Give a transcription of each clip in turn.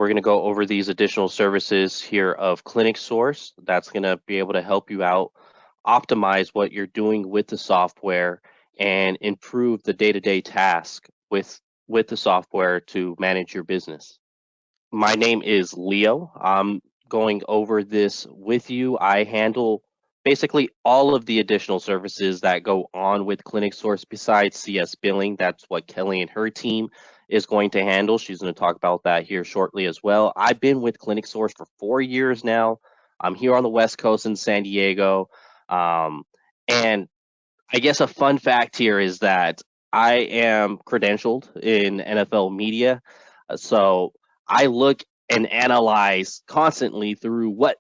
We're going to go over these additional services here of ClinicSource. That's going to be able to help you out, optimize what you're doing with the software, and improve the day-to-day task with the software to manage your business. My name is Leo. I'm going over this with you. I handle basically all of the additional services that go on with ClinicSource besides CSBilling. That's what Kelly and her team is going to handle. She's going to talk about that here shortly as well. I've been with ClinicSource for 4 years now. I'm here on the West Coast in San Diego. And I guess a fun fact here is that I am credentialed in NFL media. So I look and analyze constantly through what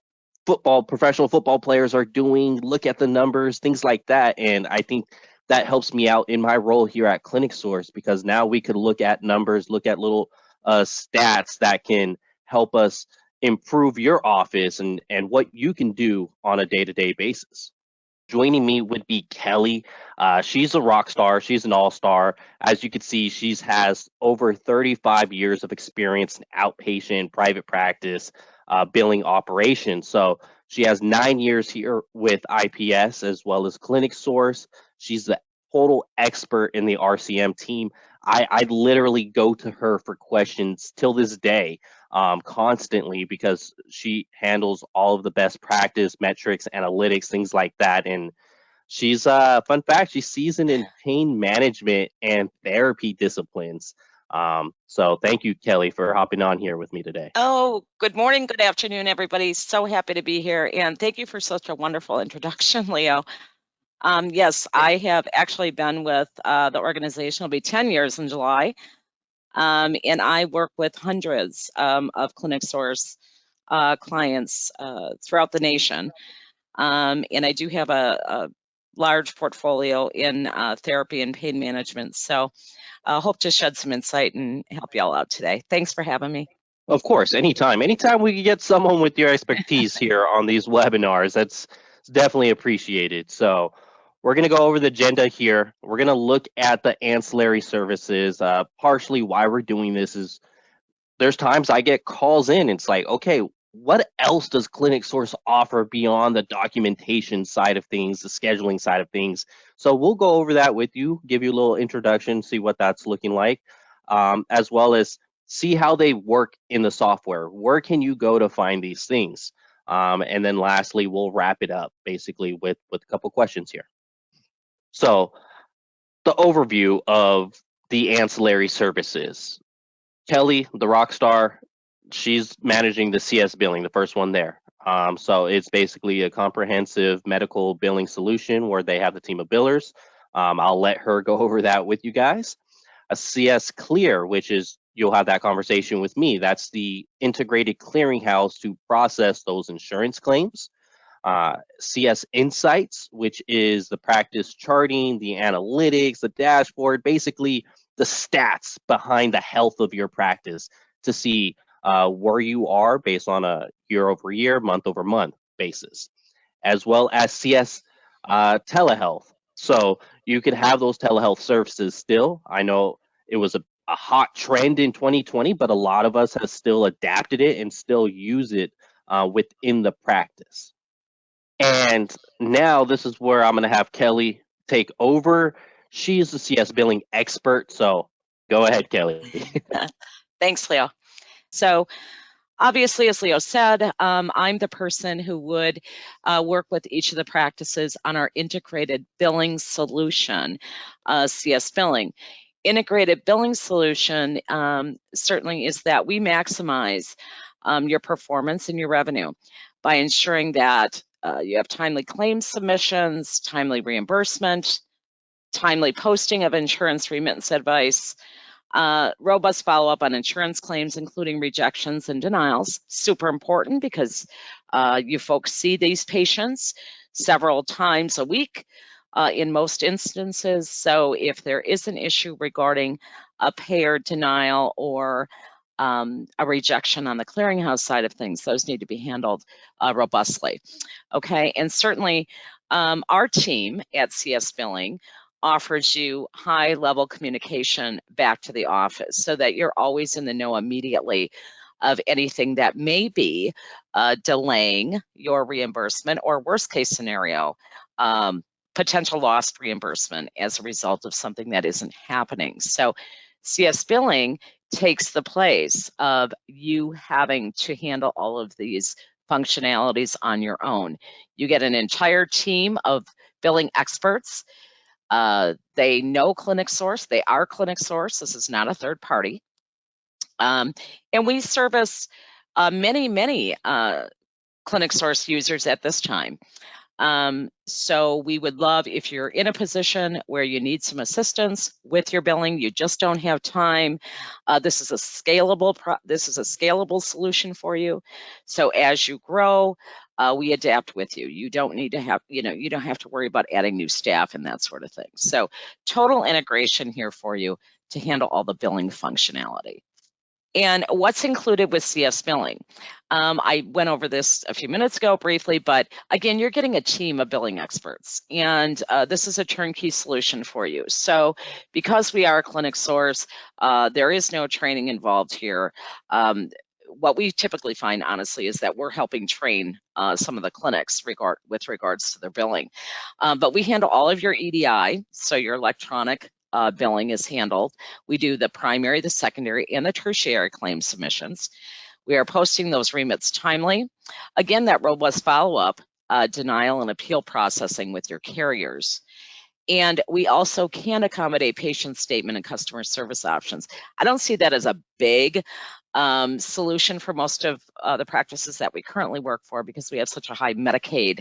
professional football players are doing, look at the numbers, things like that. And I think that helps me out in my role here at ClinicSource, because now we could look at numbers, look at little stats that can help us improve your office and what you can do on a day-to-day basis. Joining me would be Kelly. She's a rock star. She's an all-star. As you can see, she has over 35 years of experience in outpatient private practice billing operations. So she has 9 years here with IPS as well as ClinicSource. She's the total expert in the RCM team. I literally go to her for questions till this day, constantly, because she handles all of the best practice metrics, analytics, things like that. And she's fun fact, she's seasoned in pain management and therapy disciplines. So thank you, Kelly, for hopping on here with me today. Oh, good morning, good afternoon, everybody. So happy to be here, and thank you for such a wonderful introduction, Leo. Yes, I have actually been with the organization. It'll be 10 years in July, and I work with hundreds of ClinicSource clients throughout the nation, and I do have a large portfolio in therapy and pain management. So I hope to shed some insight and help y'all out today. Thanks for having me. Of course, anytime we can get someone with your expertise here on these webinars, that's definitely appreciated. So we're going to go over the agenda here. We're going to look at the ancillary services. Partially why we're doing this is there's times I get calls in. It's like, okay, what else does ClinicSource offer beyond the documentation side of things, the scheduling side of things? So we'll go over that with you, give you a little introduction, see what that's looking like, as well as see how they work in the software. Where can you go to find these things? And then lastly, we'll wrap it up basically with a couple questions here. So the overview of the ancillary services. Kelly, the rock star, she's managing the CSBilling, the first one there. So it's basically a comprehensive medical billing solution where they have a team of billers. I'll let her go over that with you guys. A CSClear, which is, you'll have that conversation with me. That's the integrated clearinghouse to process those insurance claims. CS Insights, which is the practice charting, the analytics, the dashboard, basically the stats behind the health of your practice to see where you are based on a year-over-year, month-over-month basis, as well as CS Telehealth. So you could have those telehealth services still. I know it was a hot trend in 2020, but a lot of us have still adapted it and still use it within the practice. And now this is where I'm going to have Kelly take over. She's the CSBilling expert, so go ahead, Kelly. Thanks, Leo. So obviously, as Leo said, I'm the person who would work with each of the practices on our integrated billing solution, CSBilling. Integrated billing solution certainly is that we maximize your performance and your revenue by ensuring that you have timely claim submissions, timely reimbursement, timely posting of insurance remittance advice, robust follow-up on insurance claims, including rejections and denials. Super important because you folks see these patients several times a week in most instances. So if there is an issue regarding a payer denial or a rejection on the clearinghouse side of things, those need to be handled robustly. Okay, and certainly our team at CSBilling offers you high-level communication back to the office so that you're always in the know immediately of anything that may be delaying your reimbursement, or worst case scenario, potential lost reimbursement as a result of something that isn't happening. So CSBilling takes the place of you having to handle all of these functionalities on your own. You get an entire team of billing experts. They know ClinicSource. They are ClinicSource. This is not a third party. And we service many ClinicSource users at this time. So we would love, if you're in a position where you need some assistance with your billing, you just don't have time, this is a scalable solution for you. So as you grow, we adapt with you. You don't need to have, you don't have to worry about adding new staff and that sort of thing. So total integration here for you to handle all the billing functionality. And what's included with CSBilling? I went over this a few minutes ago briefly, but again, you're getting a team of billing experts, and this is a turnkey solution for you. So because we are ClinicSource, there is no training involved here. What we typically find, honestly, is that we're helping train some of the clinics with regards to their billing. But we handle all of your EDI, so your electronic billing is handled. We do the primary, the secondary, and the tertiary claim submissions. We are posting those remits timely. Again, that robust follow-up, denial and appeal processing with your carriers. And we also can accommodate patient statement and customer service options. I don't see that as a big solution for most of the practices that we currently work for, because we have such a high Medicaid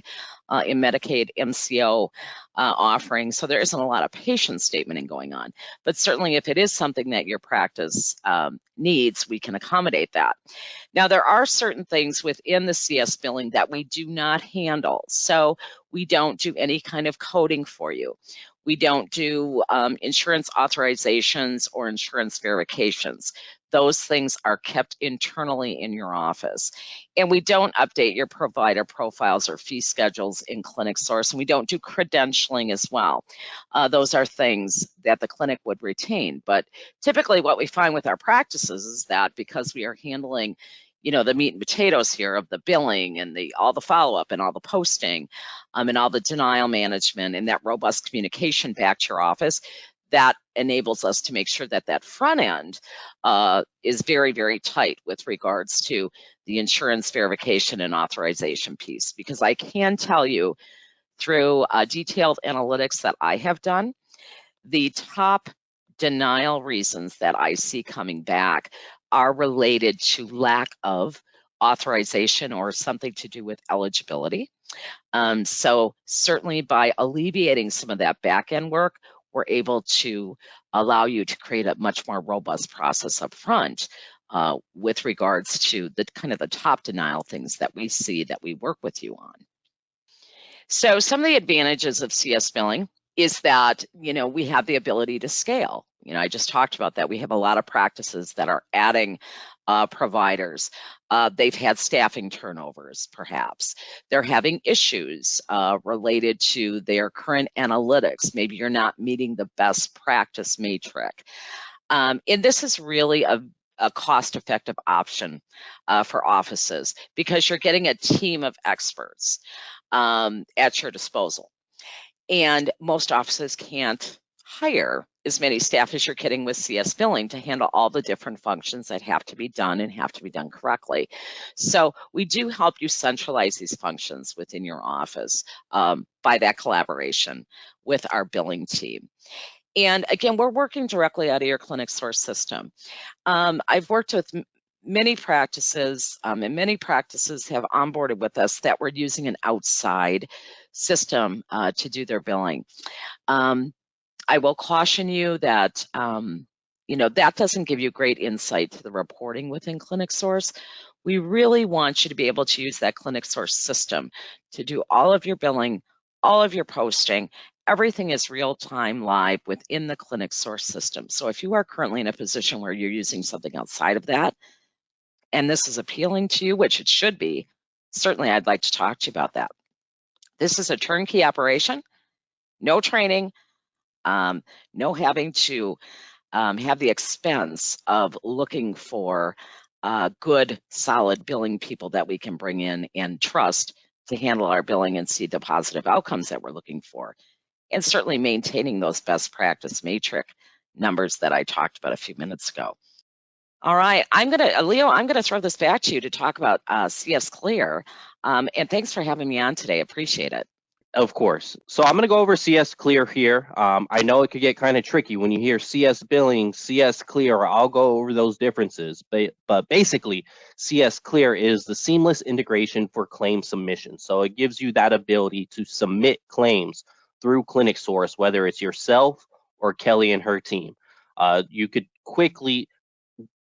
MCO offering, so there isn't a lot of patient statementing going on. But certainly if it is something that your practice needs, we can accommodate that. Now, there are certain things within the CSBilling that we do not handle. So we don't do any kind of coding for you. We don't do insurance authorizations or insurance verifications. Those things are kept internally in your office. And we don't update your provider profiles or fee schedules in ClinicSource, and we don't do credentialing as well. Those are things that the clinic would retain. But typically what we find with our practices is that because we are handling the meat and potatoes here of the billing and all the follow-up and all the posting and all the denial management and that robust communication back to your office, that enables us to make sure that that front end is very, very tight with regards to the insurance verification and authorization piece. Because I can tell you through detailed analytics that I have done, the top denial reasons that I see coming back are related to lack of authorization or something to do with eligibility. So certainly by alleviating some of that back end work, we're able to allow you to create a much more robust process up front with regards to the kind of the top denial things that we see that we work with you on. So some of the advantages of CSBilling is that, we have the ability to scale. I just talked about that. We have a lot of practices that are adding providers. They've had staffing turnovers, perhaps. They're having issues related to their current analytics. Maybe you're not meeting the best practice metric. And this is really a cost-effective option for offices, because you're getting a team of experts at your disposal. And most offices can't hire as many staff as you're getting with CSBilling to handle all the different functions that have to be done and have to be done correctly. So we do help you centralize these functions within your office by that collaboration with our billing team. And again, we're working directly out of your ClinicSource system. I've worked with many practices, and many practices have onboarded with us that were using an outside system to do their billing. I will caution you that, that doesn't give you great insight to the reporting within ClinicSource. We really want you to be able to use that ClinicSource system to do all of your billing, all of your posting. Everything is real-time live within the ClinicSource system. So if you are currently in a position where you're using something outside of that, and this is appealing to you, which it should be, certainly I'd like to talk to you about that. This is a turnkey operation, no training, no having to have the expense of looking for good, solid billing people that we can bring in and trust to handle our billing and see the positive outcomes that we're looking for. And certainly maintaining those best practice matrix numbers that I talked about a few minutes ago. All right, Leo, I'm gonna throw this back to you to talk about CSClear. And thanks for having me on today. Appreciate it. Of course. So I'm going to go over CSClear here. I know it could get kind of tricky when you hear CSBilling, CSClear. I'll go over those differences. But basically, CSClear is the seamless integration for claim submission. So it gives you that ability to submit claims through ClinicSource, whether it's yourself or Kelly and her team. You could quickly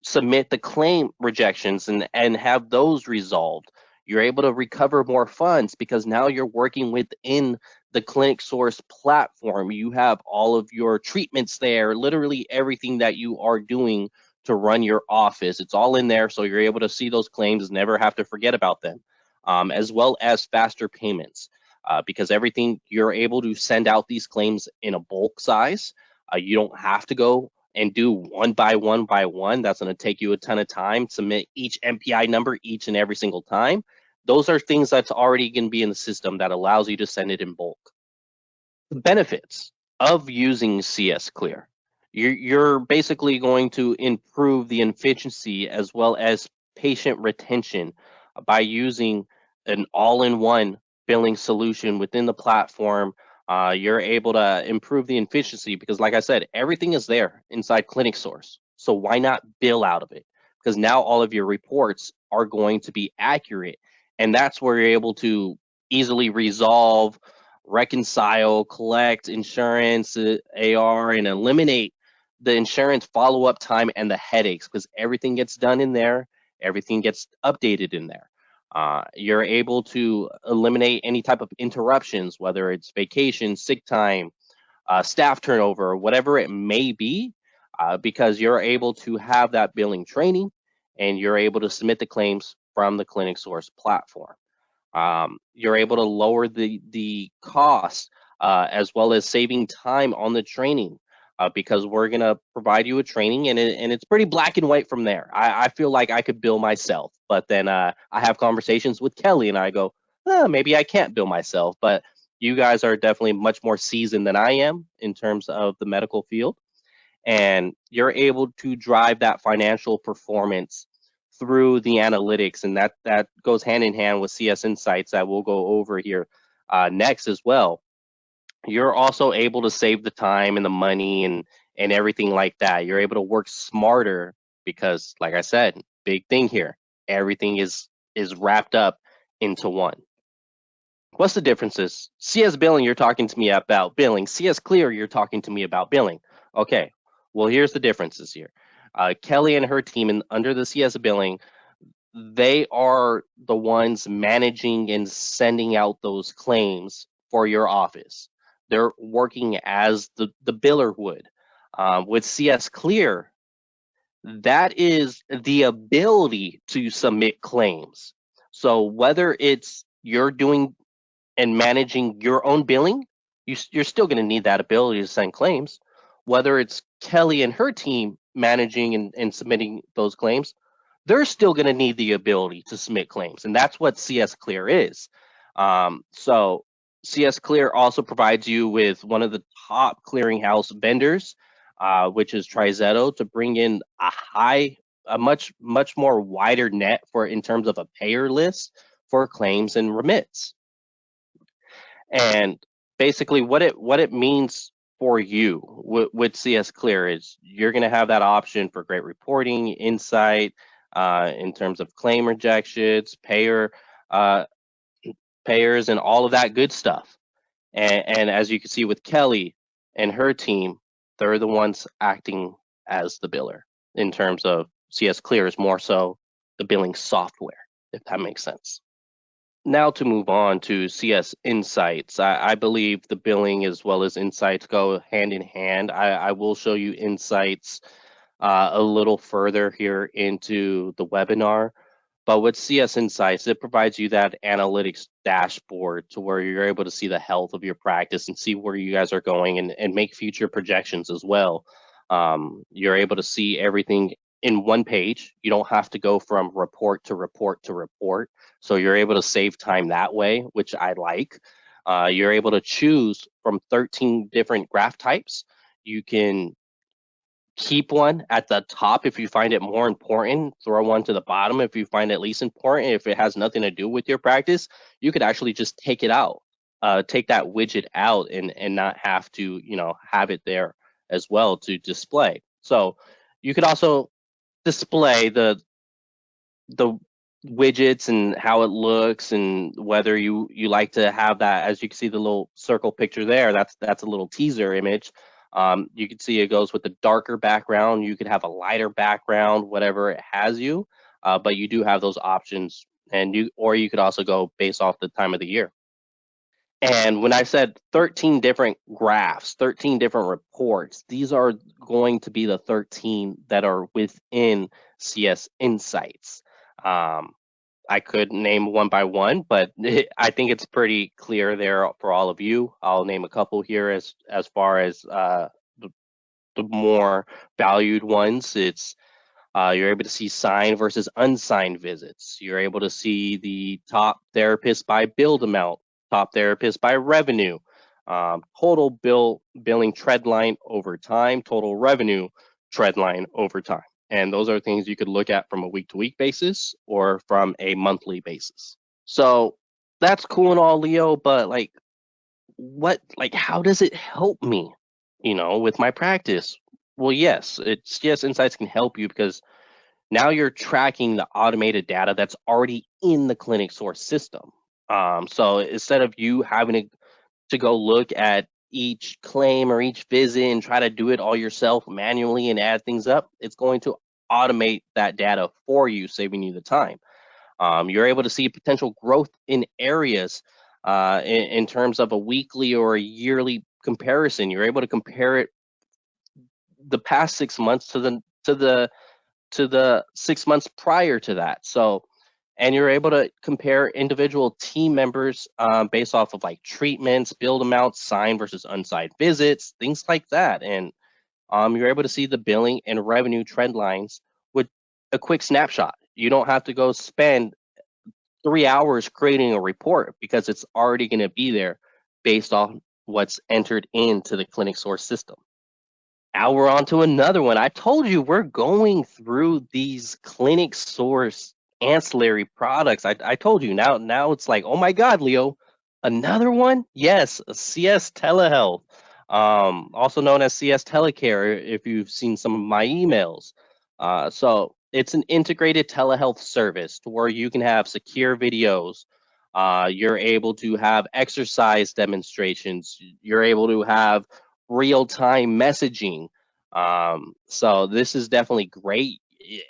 submit the claim rejections and have those resolved. You're able to recover more funds because now you're working within the ClinicSource platform. You have all of your treatments there, literally everything that you are doing to run your office. It's all in there, so you're able to see those claims, never have to forget about them, as well as faster payments because everything, you're able to send out these claims in a bulk size. You don't have to go and do one by one by one. That's going to take you a ton of time. Submit each MPI number each and every single time. Those are things that's already going to be in the system that allows you to send it in bulk. The benefits of using CSClear. You're basically going to improve the efficiency as well as patient retention by using an all-in-one billing solution within the platform. You're able to improve the efficiency because, like I said, everything is there inside ClinicSource. So why not bill out of it? Because now all of your reports are going to be accurate. And that's where you're able to easily resolve, reconcile, collect insurance, AR, and eliminate the insurance follow-up time and the headaches because everything gets done in there. Everything gets updated in there. You're able to eliminate any type of interruptions, whether it's vacation, sick time, staff turnover, whatever it may be, because you're able to have that billing training and you're able to submit the claims from the ClinicSource platform. You're able to lower the cost as well as saving time on the training because we're going to provide you a training and it's pretty black and white from there. I feel like I could bill myself, but then I have conversations with Kelly and I go, maybe I can't bill myself, but you guys are definitely much more seasoned than I am in terms of the medical field. And you're able to drive that financial performance through the analytics, and that goes hand in hand with CS Insights that we'll go over here next as well. You're also able to save the time and the money and everything like that. You're able to work smarter because, like I said, big thing here, everything is wrapped up into one. What's the differences? CSBilling, you're talking to me about billing. CSClear, you're talking to me about billing. Okay, well, here's the differences here. Kelly and her team under the CSBilling, they are the ones managing and sending out those claims for your office. They're working as the biller would. With CSClear, that is the ability to submit claims. So whether it's you're doing and managing your own billing, you're still going to need that ability to send claims. Whether it's Kelly and her team managing and submitting those claims, they're still going to need the ability to submit claims. And that's what CSClear is. So CSClear also provides you with one of the top clearinghouse vendors, which is Trizetto, to bring in a much more wider net in terms of a payer list for claims and remits. And basically what it means for you with CSClear is you're going to have that option for great reporting, insight in terms of claim rejections, payers, and all of that good stuff. And as you can see with Kelly and her team, they're the ones acting as the biller in terms of CSClear is more so the billing software, if that makes sense. Now to move on to CS Insights. I believe the billing as well as Insights go hand in hand. I will show you Insights a little further here into the webinar. But with CS Insights, it provides you that analytics dashboard to where you're able to see the health of your practice and see where you guys are going and make future projections as well. You're able to see everything in one page. You don't have to go from report to report to report. So you're able to save time that way, which I like. You're able to choose from 13 different graph types. You can keep one at the top if you find it more important, throw one to the bottom if you find it least important. If it has nothing to do with your practice, you could actually just take it out, take that widget out and not have to, have it there as well to display. So you could also display the widgets and how it looks and whether you like to have that. As you can see the little circle picture there, that's a little teaser image. You can see it goes with the darker background. You could have a lighter background, whatever it has you, but you do have those options, and you could also go based off the time of the year. And when I said 13 different graphs, 13 different reports, these are going to be the 13 that are within CS Insights. I could name one by one, but I think it's pretty clear there for all of you. I'll name a couple here as far as the more valued ones. It's you're able to see signed versus unsigned visits. You're able to see the top therapist by billed amount, top therapist by revenue, total billing trend line over time, total revenue trend line over time. And those are things you could look at from a week-to-week basis or from a monthly basis. So that's cool and all, Leo, but how does it help me, with my practice? Well, yes, CS Insights can help you because now you're tracking the automated data that's already in the ClinicSource system. So instead of you having to go look at each claim or each visit and try to do it all yourself manually and add things up, it's going to automate that data for you, saving you the time. You're able to see potential growth in areas in terms of a weekly or a yearly comparison. You're able to compare it the past 6 months to the 6 months prior to that. So, and you're able to compare individual team members based off of treatments, billed amounts, signed versus unsigned visits, things like that. And you're able to see the billing and revenue trend lines with a quick snapshot. You don't have to go spend 3 hours creating a report because it's already going to be there based on what's entered into the ClinicSource system. Now we're on to another one. I told you we're going through these ClinicSource ancillary products. I told you. Now it's like, oh my God, Leo, another one? Yes, CS Telehealth, also known as CS Telecare if you've seen some of my emails. So it's an integrated telehealth service to where you can have secure videos. You're able to have exercise demonstrations. You're able to have real-time messaging. So this is definitely great,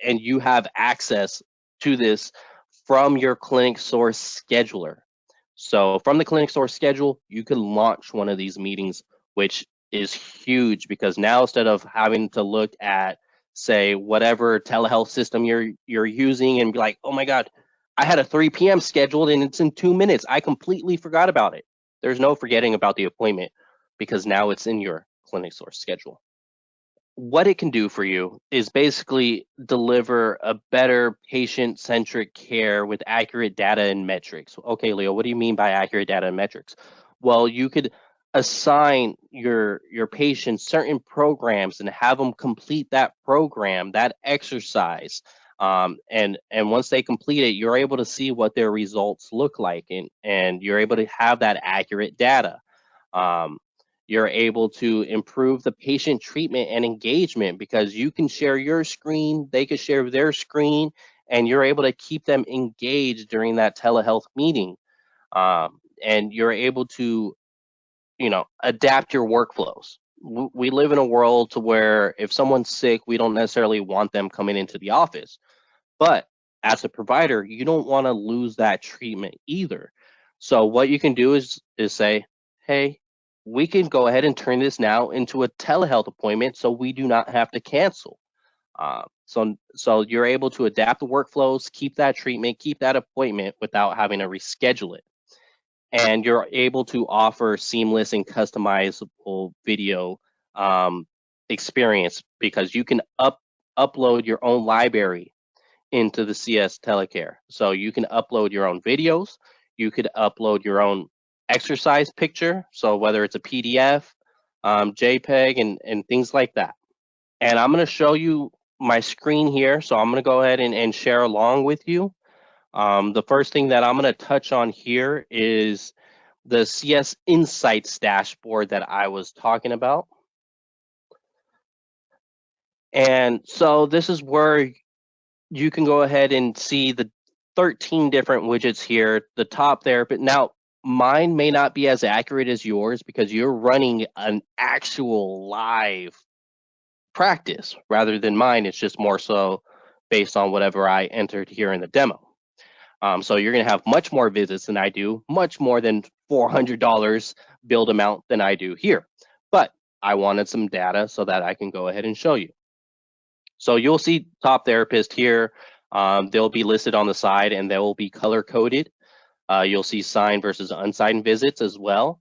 and you have access to this from your ClinicSource scheduler. So from the ClinicSource schedule, you can launch one of these meetings, which is huge because now instead of having to look at, say, whatever telehealth system you're using and be like, oh my God, I had a 3 p.m. scheduled and it's in 2 minutes. I completely forgot about it. There's no forgetting about the appointment because now it's in your ClinicSource schedule. What it can do for you is basically deliver a better patient-centric care with accurate data and metrics. Okay, Leo, what do you mean by accurate data and metrics? Well, you could assign your patients certain programs and have them complete that program, that exercise. And once they complete it, you're able to see what their results look like, and you're able to have that accurate data. You're able to improve the patient treatment and engagement because you can share your screen, they can share their screen, and you're able to keep them engaged during that telehealth meeting. And you're able to, adapt your workflows. We live in a world to where if someone's sick, we don't necessarily want them coming into the office. But as a provider, you don't want to lose that treatment either. So what you can do is say, hey, we can go ahead and turn this now into a telehealth appointment so we do not have to cancel. So you're able to adapt the workflows, keep that treatment, keep that appointment without having to reschedule it. And you're able to offer seamless and customizable video experience because you can upload your own library into the CS Telecare. So you can upload your own videos, you could upload your own exercise picture, so whether it's a PDF, JPEG, and things like that. And I'm going to show you my screen here, so I'm going to go ahead and share along with you. The first thing that I'm going to touch on here is the CS Insights dashboard that I was talking about. And so this is where you can go ahead and see the 13 different widgets here, the top there. But now mine may not be as accurate as yours because you're running an actual live practice rather than mine. It's just more so based on whatever I entered here in the demo. So you're going to have much more visits than I do, much more than $400 billed amount than I do here. But I wanted some data so that I can go ahead and show you. So you'll see top therapist here. They'll be listed on the side and they will be color coded. You'll see signed versus unsigned visits as well.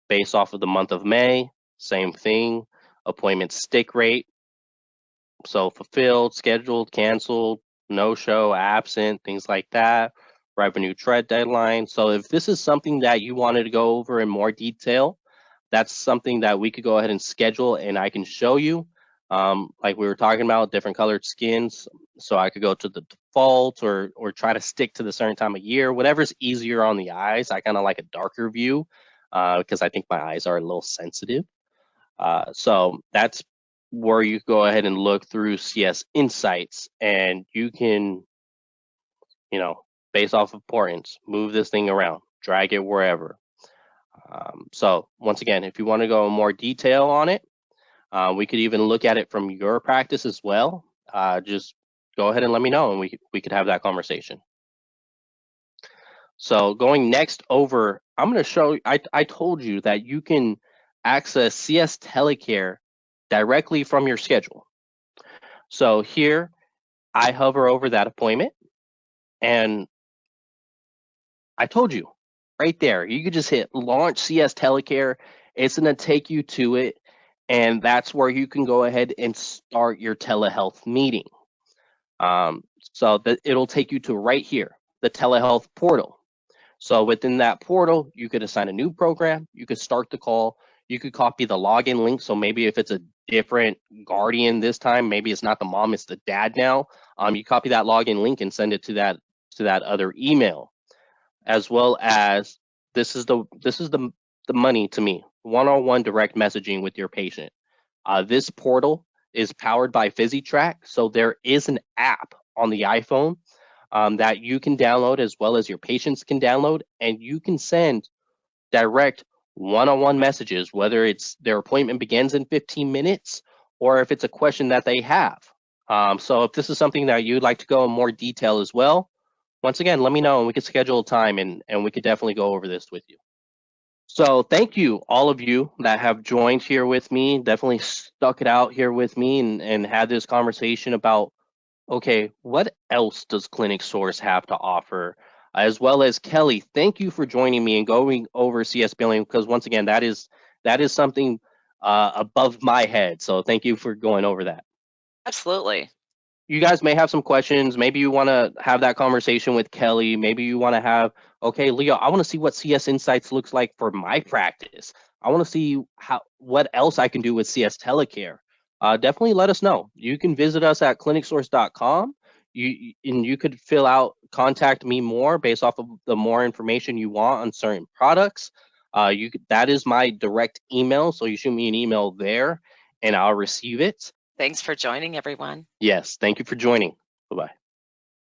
Based off of the month of May, same thing. Appointment stick rate. So fulfilled, scheduled, canceled, no show, absent, things like that. Revenue tread deadline. So if this is something that you wanted to go over in more detail, that's something that we could go ahead and schedule and I can show you. Like we were talking about, different colored skins. So I could go to the default or try to stick to the certain time of year, whatever's easier on the eyes. I kind of like a darker view because I think my eyes are a little sensitive. So that's where you go ahead and look through CS Insights and you can, based off of importance, move this thing around, drag it wherever. So once again, if you want to go in more detail on it, we could even look at it from your practice as well. Just go ahead and let me know and we could have that conversation. So going next over, I'm going to show you, I told you that you can access CS Telecare directly from your schedule. So here, I hover over that appointment and I told you right there, you could just hit launch CS Telecare. It's going to take you to it. And that's where you can go ahead and start your telehealth meeting. So that it'll take you to right here, the telehealth portal. So within that portal, you could assign a new program, you could start the call, you could copy the login link. So maybe if it's a different guardian this time, maybe it's not the mom, it's the dad now. You copy that login link and send it to that other email, as well as this is the money to me, one-on-one direct messaging with your patient. This portal is powered by PhysiTrack, so there is an app on the iPhone that you can download as well as your patients can download, and you can send direct one-on-one messages, whether it's their appointment begins in 15 minutes or if it's a question that they have. So if this is something that you'd like to go in more detail as well, once again, let me know and we could schedule a time and we could definitely go over this with you. So thank you, all of you that have joined here with me, definitely stuck it out here with me and had this conversation about, okay, what else does ClinicSource have to offer? As well as Kelly, thank you for joining me and going over CSBilling, because once again, that is something above my head. So thank you for going over that. Absolutely. You guys may have some questions. Maybe you want to have that conversation with Kelly. Maybe you want to have, okay, Leo, I want to see what CS Insights looks like for my practice. I want to see what else I can do with CS Telecare. Definitely let us know. You can visit us at ClinicSource.com. You could fill out contact me more based off of the more information you want on certain products. That is my direct email, so you shoot me an email there and I'll receive it. Thanks for joining, everyone. Yes, thank you for joining. Bye-bye.